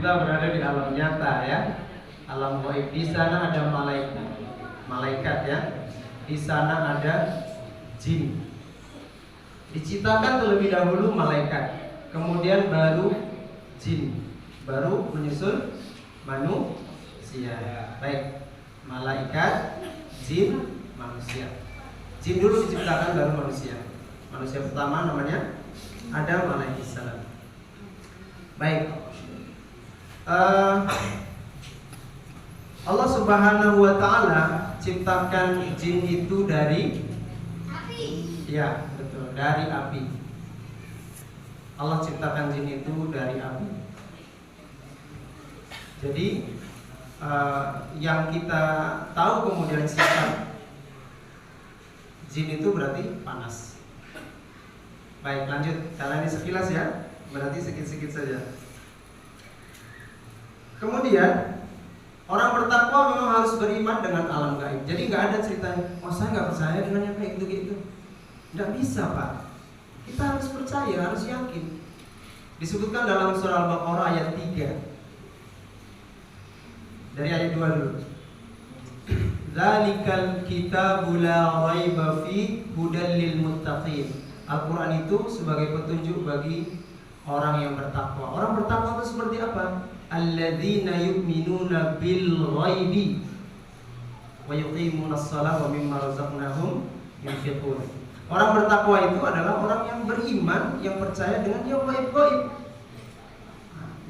kita berada di alam nyata ya, alam gaib. Di sana ada malaikat ya, di sana ada jin. Diciptakan terlebih dahulu malaikat, kemudian baru jin, baru menyusul manusia. Baik, malaikat, jin, manusia. Jin dulu diciptakan baru manusia. Manusia pertama namanya Adam alaihissalam. Baik, Allah Subhanahu wa ta'ala ciptakan jin itu dari api. Ya, betul, dari api. Allah ciptakan jin itu dari api. Jadi yang kita tahu kemudian sifat jin itu berarti panas. Baik, lanjut. Karena ini sekilas ya, berarti sedikit-sedikit saja. Kemudian orang bertakwa memang harus beriman dengan alam gaib. Jadi nggak ada ceritanya, oh saya nggak percaya dengan yang kayak gitu-gitu. Nggak bisa Pak. Kita harus percaya, harus yakin. Disebutkan dalam surah Al-Baqarah ayat 3. Dari ayat 2 dulu. Dzalikal kitabu la raiba fi hudal lil muttaqin. Al-Quran itu sebagai petunjuk bagi orang yang bertakwa. Orang bertakwa itu seperti apa? Alladzina yu'minuna bil ghaibi wa yuqimunas shalata wa mimma razaqnahum yunfiqun. Orang bertakwa itu adalah orang yang beriman, yang percaya dengan yang gaib-gaib.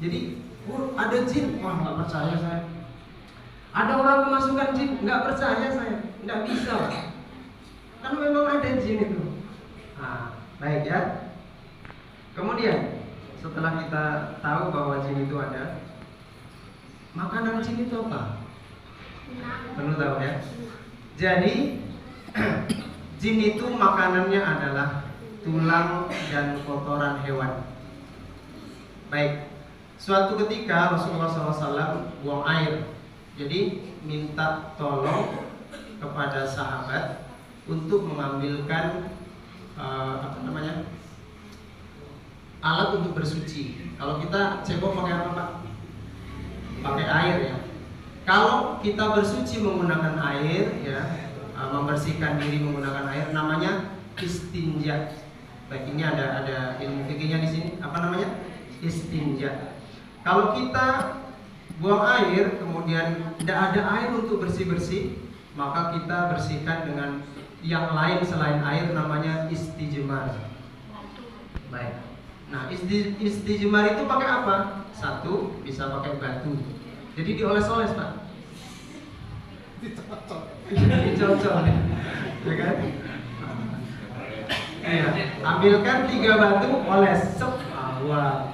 Jadi, ada jin, wah nggak percaya saya. Ada orang memasukkan jin, nggak percaya saya, nggak bisa. Kan memang ada jin itu. Nah, baik ya. Kemudian setelah kita tahu bahwa jin itu ada, makanan jin itu apa? Perlu tahu ya. Jadi jin itu makanannya adalah tulang dan kotoran hewan. Baik. Suatu ketika Rasulullah SAW buang air. Jadi minta tolong kepada sahabat untuk mengambilkan alat untuk bersuci. Kalau kita cebok pakai apa Pak? Pakai air ya. Kalau kita bersuci menggunakan air ya, membersihkan diri menggunakan air, namanya istinja. Baik, ini ada ilmu fikihnya di sini. Apa namanya? Istinja. Kalau kita buang air kemudian tidak ada air untuk bersih-bersih, maka kita bersihkan dengan yang lain selain air, namanya istijmar. Baik. Nah, istijmar itu pakai apa? Satu, bisa pakai batu. Jadi dioles-oles, Pak. Dicocok. Ya kan? Iya. Ambilkan 3 batu, oles. Wah.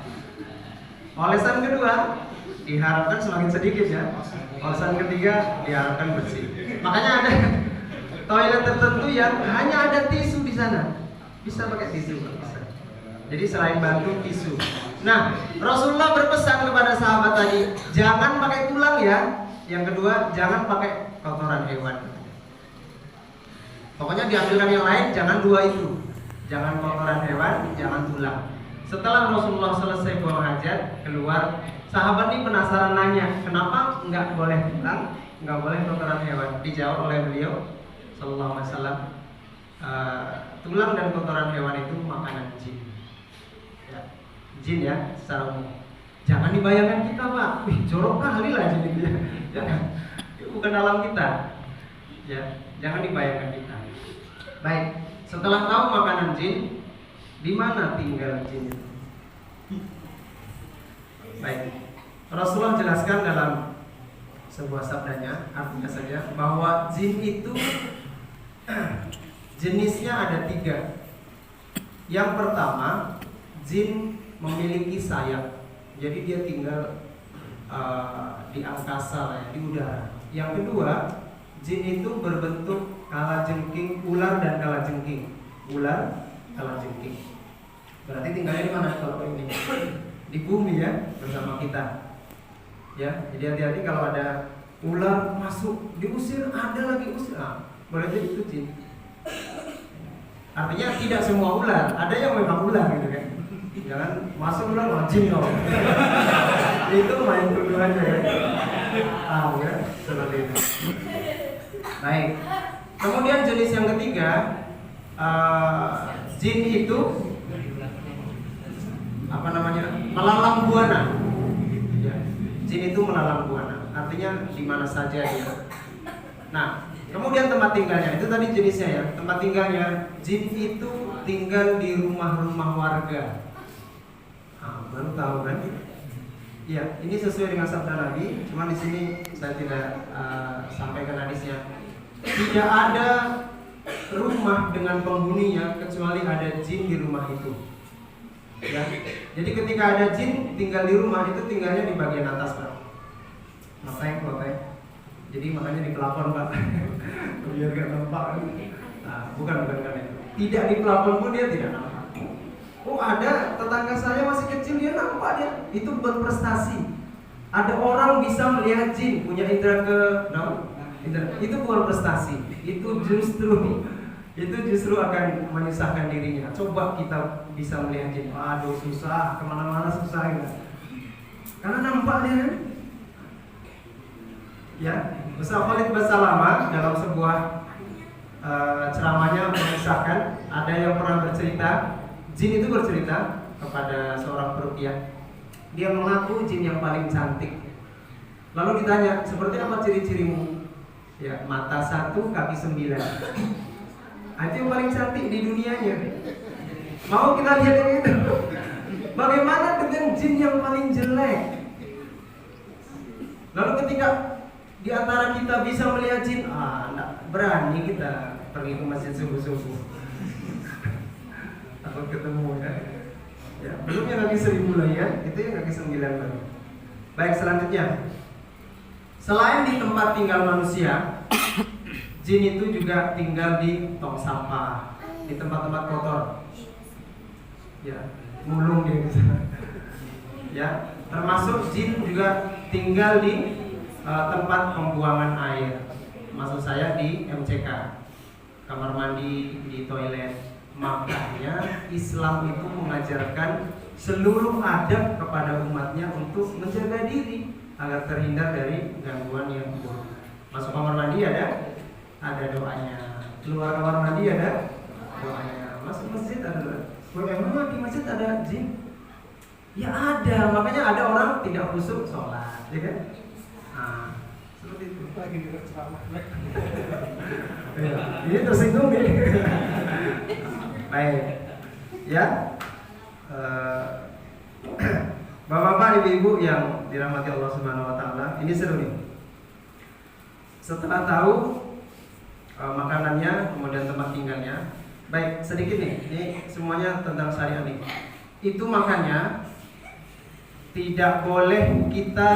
Olesan kedua diharapkan semakin sedikit ya. Olesan ketiga diharapkan bersih. Makanya ada toilet tertentu yang hanya ada tisu di sana. Bisa pakai tisu, bisa. Jadi selain batu, tisu. Nah, Rasulullah berpesan kepada sahabat tadi, jangan pakai tulang ya. Yang kedua, jangan pakai kotoran hewan. Pokoknya diambilkan yang lain, jangan 2 itu. Jangan kotoran hewan, jangan tulang. Setelah Rasulullah selesai buang hajat, keluar, sahabat ini penasaran nanya, kenapa nggak boleh tulang, nggak boleh kotoran hewan? Dijawab oleh beliau Sallallahu Alaihi Wasallam, tulang dan kotoran hewan itu makanan jin. Ya, jin ya, secara umum. Jangan dibayangkan kita Pak, wih jorok kali lah jin itu ya. Jangan, itu bukan alam kita. Ya, jangan dibayangkan kita. Baik, setelah tahu makanan jin, di mana tinggal jin itu? Baik, Rasulullah jelaskan dalam sebuah sabdanya, artinya saja bahwa jin itu jenisnya ada 3. Yang pertama, jin memiliki sayap, jadi dia tinggal di angkasa, di udara. Yang kedua, jin itu berbentuk kalajengking, ular dan kalajengking. Ular, kalajengking. Berarti tinggalnya di mana kalau ini? Di bumi ya, bersama kita. Ya, jadi hati-hati kalau ada ular masuk, diusir, ada lagi usir. Nah, boleh jadi itu jin. Artinya tidak semua ular, ada yang memang ular gitu kan. Jangan masuk ular, jin loh. Itu main tuduhannya ya. Ya, seperti itu. Baik. Kemudian jenis yang ketiga, jin itu apa namanya? Melalang buana. Ya. Jin itu melalang buana. Artinya di mana saja dia. Nah, kemudian tempat tinggalnya itu tadi jenisnya ya. Tempat tinggalnya jin itu tinggal di rumah-rumah warga. Baru tahu kan? Ya, ini sesuai dengan sabda Nabi. Cuma di sini saya tidak sampaikan hadisnya. Tidak ada rumah dengan penghuninya kecuali ada jin di rumah itu. Ya. Jadi ketika ada jin tinggal di rumah itu tinggalnya di bagian atas, Pak. Klotek. Jadi makanya di pelafon, Pak. Biar gak nampak. Bukan kan itu. Tidak di pelafon pun dia tidak nampak. Oh, ada tetangga saya masih kecil dia nampak dia. Itu berprestasi. Ada orang bisa melihat jin, punya indera itu bukan prestasi. Itu justru akan menyusahkan dirinya. Coba kita bisa melihat jin. Aduh, susah, kemana-mana susah ya. Karena nampak dia kan. Ya, Ustaz Khalid Basalamah dalam sebuah ceramahnya mengisahkan ada yang pernah bercerita, jin itu bercerita kepada seorang peruqyah. Dia mengaku jin yang paling cantik. Lalu ditanya, seperti apa ciri-cirimu? Ya, mata 1, kaki 9. Itu yang paling cantik di dunianya. Mau kita lihat yang itu? Bagaimana dengan jin yang paling jelek? Lalu ketika di antara kita bisa melihat jin, enggak berani kita pergi ke masjid subuh-subuh. Takut ketemu ya. Ya, belum yang kaki 1000 lah ya, itu yang kaki 9 baru. Baik, selanjutnya. Selain di tempat tinggal manusia, jin itu juga tinggal di tong sampah, di tempat-tempat kotor. Ya, mulung dia di sana. Ya, termasuk jin juga tinggal di tempat pembuangan air. Maksud saya di MCK, kamar mandi, di toilet. Makanya Islam itu mengajarkan seluruh adab kepada umatnya untuk menjaga diri agar terhindar dari gangguan yang buruk. Masuk kamar mandi ada doanya. Keluar kamar mandi ada doanya. Masuk masjid ada doa. Emang di masjid ada jin? Ya ada. Makanya ada orang tidak khusyuk sholat, ya kan? Seperti itu. Lagi di ceramah. Ini tersinggung nih. Baik, ya, bapak-bapak, ibu-ibu yang dirahmati Allah Subhanahu Wa Taala, ini seru nih. Setelah tahu makanannya, kemudian tempat tinggalnya, baik sedikit nih, ini semuanya tentang syariat nih. Itu makanya tidak boleh kita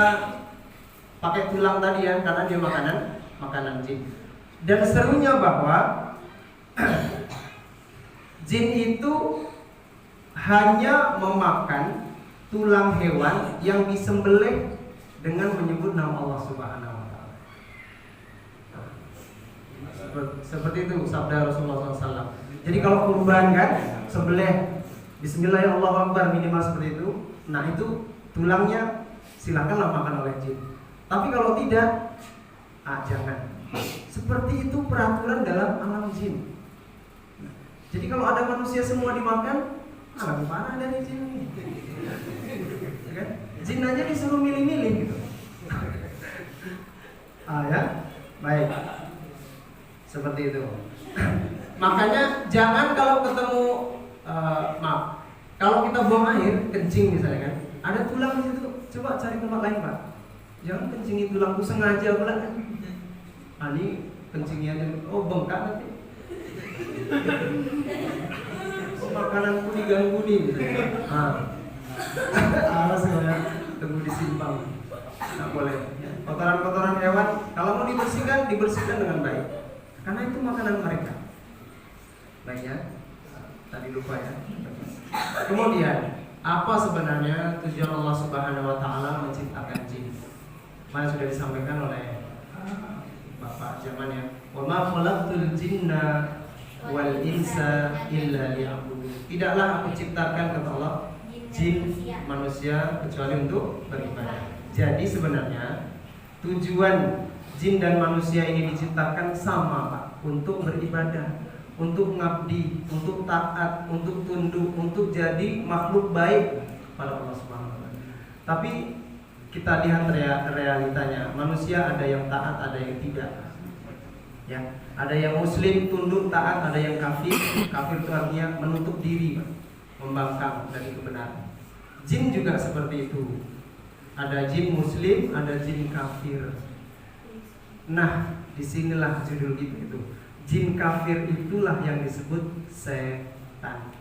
pakai tulang tadi ya, karena dia makanan jin. Dan serunya bahwa jin itu hanya memakan tulang hewan yang disembelih dengan menyebut nama Allah Subhanahu wa Ta'ala. Seperti itu sabda Rasulullah SAW. Jadi kalau kurban kan, sembelih Bismillahirrahmanirrahim minimal seperti itu. Nah itu tulangnya silakanlah makan oleh jin. Tapi kalau tidak, jangan. Seperti itu peraturan dalam alam jin. Jadi kalau ada manusia semua dimakan, lebih parah dari jin ini. Ya, jin aja disuruh milih-milih gitu. Ya, baik. Seperti itu. Makanya jangan kalau ketemu, kalau kita buang air, kencing misalnya kan, ada tulang di situ, coba cari tempat lain Pak. Jangan kencingi tulangku sengaja pula kan. Ini kencingnya bengkak nanti. Makananku diganggu nih misalnya. Alas ya, tunggu disimpang. Nggak boleh. Kotoran-kotoran hewan kalau mau dibersihkan dengan baik. Karena itu makanan mereka. Baik ya. Tadi lupa ya. Kemudian, apa sebenarnya tujuan Allah Subhanahu wa Ta'ala menciptakan jin? Mana sudah disampaikan oleh Bapak zamannya. Wa ma khalaqtul jinna wal insa illa liya'budun. Tidaklah aku ciptakan kata Allah jin manusia kecuali untuk beribadah. Jadi sebenarnya tujuan jin dan manusia ini diciptakan sama, Pak, untuk beribadah, untuk mengabdi, untuk taat, untuk tunduk, untuk jadi makhluk baik kepada Allah Subhanahu wa taala. Tapi kita lihat realitanya, manusia ada yang taat, ada yang tidak. Ya, ada yang muslim tunduk taat, ada yang kafir. Kafir itu artinya menutup diri, membangkang dari kebenaran. Jin juga seperti itu. Ada jin muslim, ada jin kafir. Nah, disinilah judul kita itu. Jin kafir itulah yang disebut setan.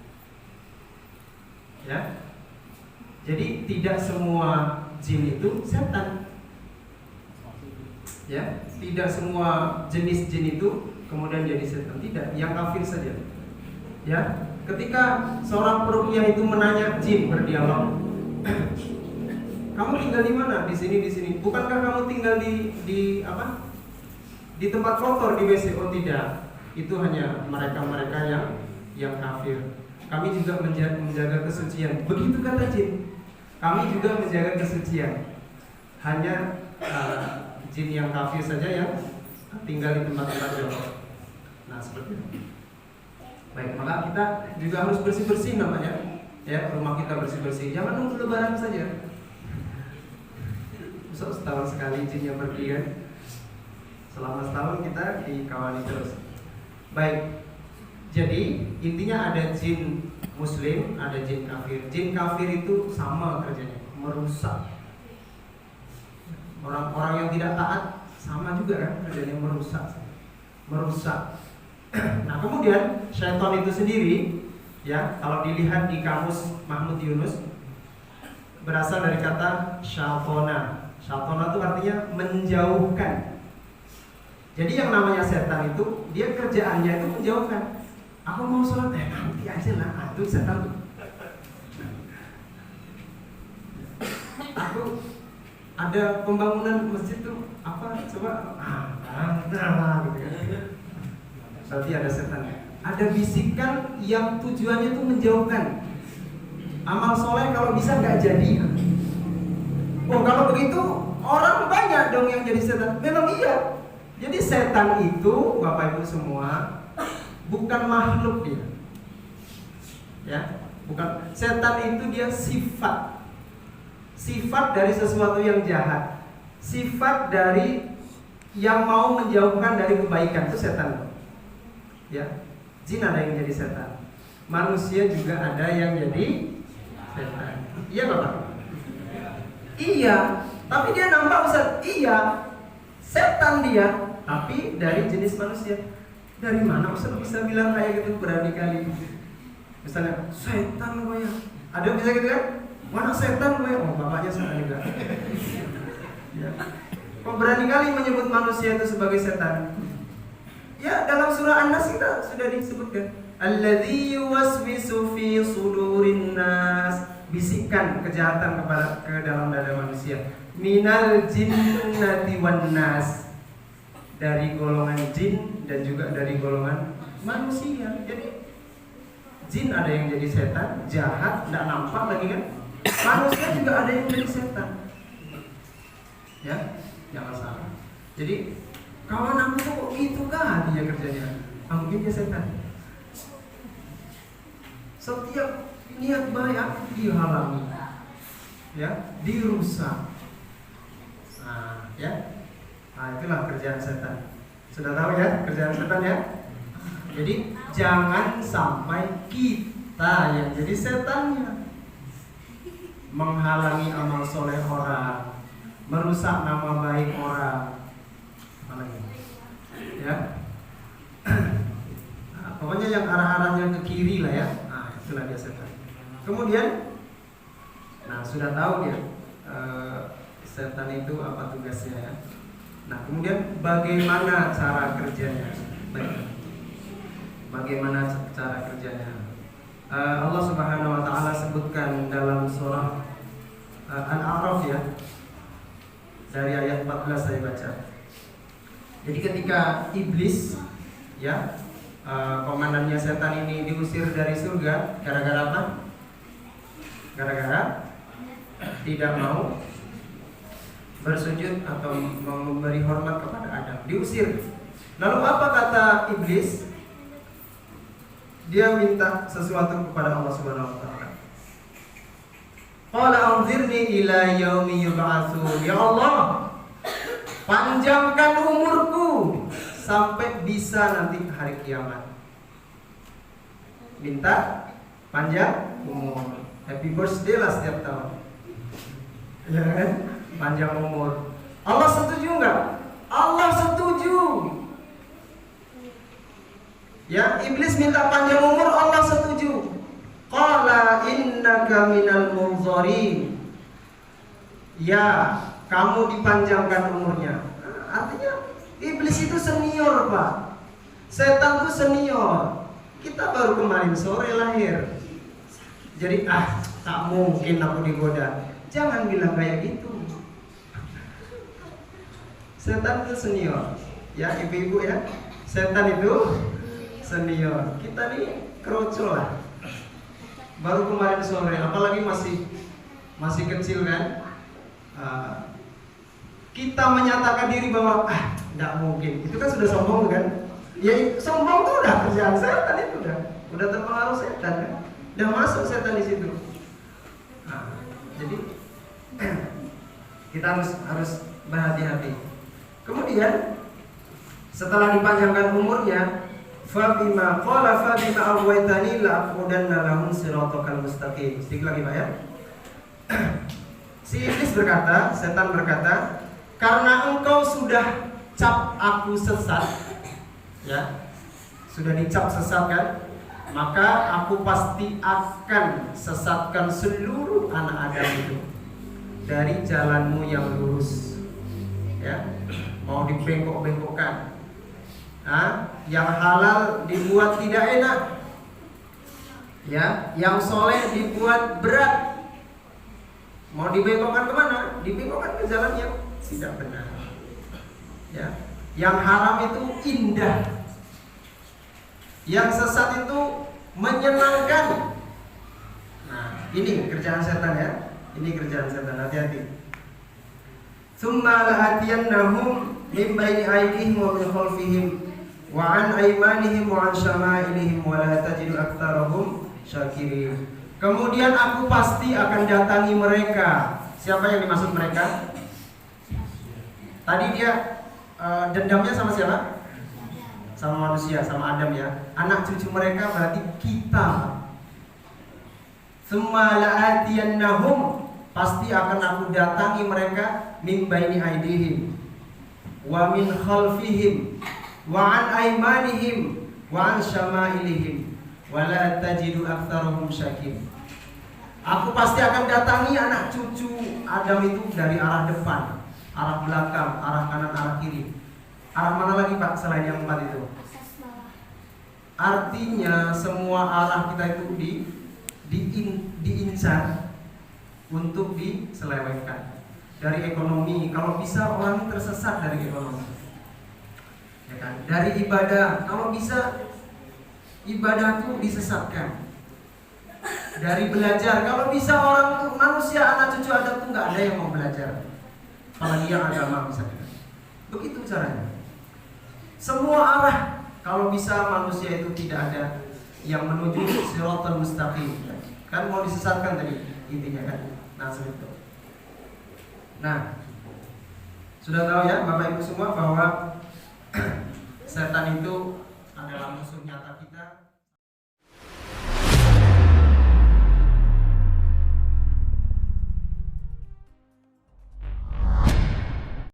Ya. Jadi tidak semua jin itu setan. Ya, tidak semua jenis jin itu kemudian jadi setan, tidak, yang kafir saja. Ya, ketika seorang peruqyah itu menanya jin berdialog, kamu tinggal di mana? Di sini, di sini. Bukankah kamu tinggal di apa? Di tempat kotor di WC? Oh tidak, itu hanya mereka yang kafir. Kami juga menjaga kesucian. Begitu kata jin. Kami juga menjaga kesucian. Hanya jin yang kafir saja yang tinggal di tempat-tempat jorok. Nah seperti itu. Baik, maka kita juga harus bersih-bersih namanya. Ya, rumah kita bersih-bersih. Jangan nunggu lebaran saja. Besok setahun sekali jinnya pergi kan. Selama setahun kita dikawani terus. Baik. Jadi intinya ada jin muslim, ada jin kafir. Jin kafir itu sama kerjanya, merusak. Orang-orang yang tidak taat sama juga kan kerjanya, merusak. Nah kemudian syaitan itu sendiri, ya kalau dilihat di kamus Mahmud Yunus, berasal dari kata syafona. Syafona itu artinya menjauhkan. Jadi yang namanya setan itu dia kerjaannya itu menjauhkan. Aku mau sholat, nanti aja lah, itu setan tuh. Aku ada pembangunan masjid tuh apa? Coba, gitu ya. Berarti ada setan. Ada bisikan yang tujuannya tuh menjauhkan. Amal soleh kalau bisa nggak jadi. Oh kalau begitu orang banyak dong yang jadi setan. Memang iya. Jadi setan itu Bapak Ibu semua bukan makhluk dia, ya, bukan. Setan itu dia sifat dari sesuatu yang jahat, sifat dari yang mau menjauhkan dari kebaikan, itu setan, ya. Jin ada yang jadi setan, manusia juga ada yang jadi setan, iya Bapak? Iya, tapi dia nampak Ustaz, iya, setan dia, tapi dari jenis manusia. Dari mana Ustaz bisa bilang kayak gitu berani kali? Misalnya setan gue ya. Ada yang bisa gitu kan? Mana setan gue? Oh bapaknya setan juga. Ya. Kok berani kali menyebut manusia itu sebagai setan? Ya dalam surah An-Nas kita sudah disebutkan. Alladzi yuwaswisu fi sudurin nas, bisikan kejahatan ke dalam dada manusia. Minal jinnati wan nas, dari golongan jin dan juga dari golongan manusia. Jadi jin ada yang jadi setan, jahat, tidak nampak lagi kan. Manusia juga ada yang jadi setan. Ya, jangan salah. Jadi kawan aku tuh kok gitu kan dia kerjanya. Mungkin dia setan. Setiap niat baik aku dihalangi, ya, dirusak. Nah, ya. Nah itulah kerjaan setan. Sudah tahu ya kerjaan setan ya. Jadi jangan sampai kita yang jadi setannya, menghalangi amal soleh orang, merusak nama baik orang. Mana ini? Ya. Nah, pokoknya yang arah-arahnya ke kiri lah ya. Nah itulah dia setan. Kemudian, nah sudah tahu ya setan itu apa tugasnya ya. Nah kemudian bagaimana cara kerjanya? Baik. Bagaimana cara kerjanya? Allah Subhanahu Wa Taala sebutkan dalam surah Al-A'raf ya, dari ayat 14 saya baca. Jadi ketika iblis ya, komandannya setan ini diusir dari surga, gara-gara apa? Gara-gara tidak mau bersujud atau memberi hormat kepada Adam, diusir. Lalu apa kata iblis? Dia minta sesuatu kepada Allah Subhanahu wa taala. Qala anzirni ila yaumi yub'atsun. Ya Allah, panjangkan umurku sampai bisa nanti hari kiamat. Minta panjang umur. Happy birthday lah setiap tahun. Ya kan? Panjang umur. Allah setuju enggak? Allah setuju. Ya, iblis minta panjang umur, Allah setuju. Qala innaka minal munzarin. Ya, kamu dipanjangkan umurnya. Artinya iblis itu senior, Pak. Setan itu senior. Kita baru kemarin sore lahir. Jadi tak mungkin aku digoda. Jangan bilang kayak gitu. Setan itu senior. Ya, ibu-ibu ya. Setan itu senior. Kita nih kroco lah. Baru kemarin sore, apalagi masih kecil kan. Kita menyatakan diri bahwa tidak mungkin. Itu kan sudah sombong kan? Ya sombong tuh udah kerjaan setan itu udah terpengaruh setan kan? Udah masuk setan di situ. Jadi kita harus berhati-hati. Kemudian setelah dipanjangkan umurnya, Fabima aghwaytani la'aqudanna lahum siratal mustaqim. Sedikit lagi Pak ya. Si iblis berkata, setan berkata, karena engkau sudah cap aku sesat, ya, sudah dicap sesat kan, maka aku pasti akan sesatkan seluruh anak Adam itu dari jalanmu yang lurus, ya, mau dibengkok-bengkokkan. Yang halal dibuat tidak enak, ya, yang soleh dibuat berat. Mau dibengkokkan kemana? Dibengkokkan ke jalan yang tidak benar, ya. Yang haram itu indah, yang sesat itu menyenangkan. Nah, ini kerjaan setan ya. Ini kerjaan setan, hati-hati. Tsumma la'atiyannahum min baini aydihim wa min khalfihim wa an aymanihim wa an syama'ilihim wa la tajidu aktsarahum syakirin. Kemudian aku pasti akan datangi mereka. Siapa yang dimaksud mereka? Tadi dia dendamnya sama siapa? Sama manusia, sama Adam ya. Anak cucu mereka berarti kita. Tsumma la'atiyannahum, pasti akan aku datangi mereka min baini aydihim wa min khalfihim wa an aymanihim wa an syama'ilihim wa la tajidu aktsarahum syakirin. Aku pasti akan datangi anak cucu Adam itu dari arah depan, arah belakang, arah kanan, arah kiri. Arah mana lagi Pak selain yang 4 itu? Artinya semua arah kita itu diincar untuk diselewengkan. Dari ekonomi, kalau bisa orang tersesat dari ekonomi, ya kan? Dari ibadah, kalau bisa ibadah itu disesatkan. Dari belajar, kalau bisa orang tuh manusia anak cucu Adam tuh nggak ada yang mau belajar, apalagi yang agama misalnya. Begitu caranya. Semua arah, kalau bisa manusia itu tidak ada yang menuju siratal mustaqim. Kan mau disesatkan tadi intinya kan. Nah seperti itu. Nah, sudah tahu ya Bapak Ibu semua bahwa setan itu adalah musuh nyata kita.